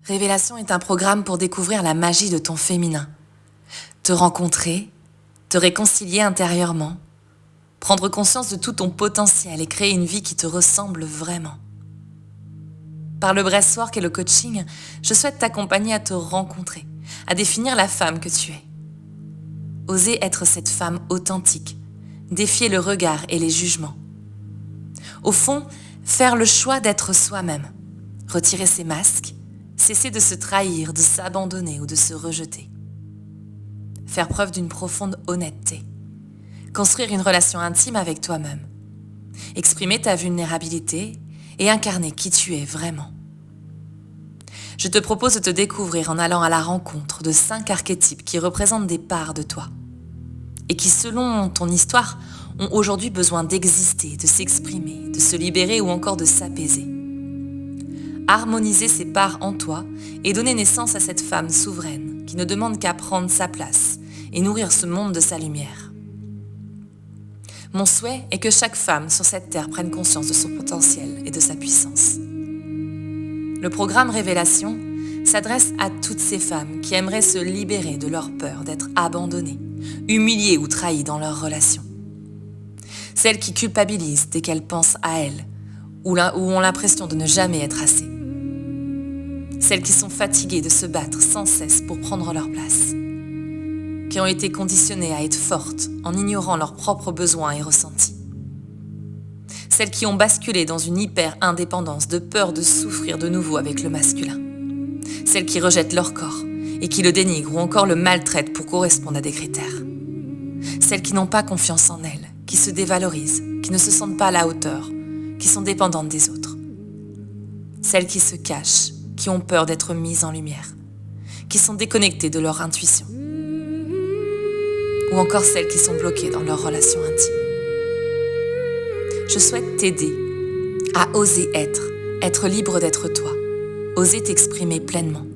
Révélation est un programme pour découvrir la magie de ton féminin. Te rencontrer, te réconcilier intérieurement, prendre conscience de tout ton potentiel et créer une vie qui te ressemble vraiment. Par le breathwork et le coaching, je souhaite t'accompagner à te rencontrer, à définir la femme que tu es. Oser être cette femme authentique, défier le regard et les jugements. Au fond, faire le choix d'être soi-même, retirer ses masques, cesser de se trahir, de s'abandonner ou de se rejeter. Faire preuve d'une profonde honnêteté, construire une relation intime avec toi-même, exprimer ta vulnérabilité et incarner qui tu es vraiment. Je te propose de te découvrir en allant à la rencontre de 5 archétypes qui représentent des parts de toi et qui, selon ton histoire, ont aujourd'hui besoin d'exister, de s'exprimer, de se libérer ou encore de s'apaiser. Harmoniser ces parts en toi et donner naissance à cette femme souveraine qui ne demande qu'à prendre sa place et nourrir ce monde de sa lumière. Mon souhait est que chaque femme sur cette terre prenne conscience de son potentiel et de sa puissance. Le programme Révélation s'adresse à toutes ces femmes qui aimeraient se libérer de leur peur d'être abandonnées, humiliées ou trahies dans leurs relations. Celles qui culpabilisent dès qu'elles pensent à elles ou ont l'impression de ne jamais être assez. Celles qui sont fatiguées de se battre sans cesse pour prendre leur place. Qui ont été conditionnées à être fortes en ignorant leurs propres besoins et ressentis. Celles qui ont basculé dans une hyper-indépendance de peur de souffrir de nouveau avec le masculin. Celles qui rejettent leur corps et qui le dénigrent ou encore le maltraitent pour correspondre à des critères. Celles qui n'ont pas confiance en elles, qui se dévalorisent, qui ne se sentent pas à la hauteur, qui sont dépendantes des autres. Celles qui se cachent, qui ont peur d'être mises en lumière, qui sont déconnectées de leur intuition. Ou encore celles qui sont bloquées dans leurs relations intimes. Je souhaite t'aider à oser être libre d'être toi, oser t'exprimer pleinement.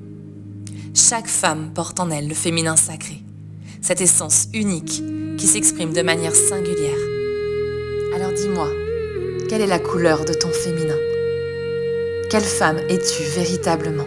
Chaque femme porte en elle le féminin sacré, cette essence unique qui s'exprime de manière singulière. Alors dis-moi, quelle est la couleur de ton féminin ? Quelle femme es-tu véritablement ?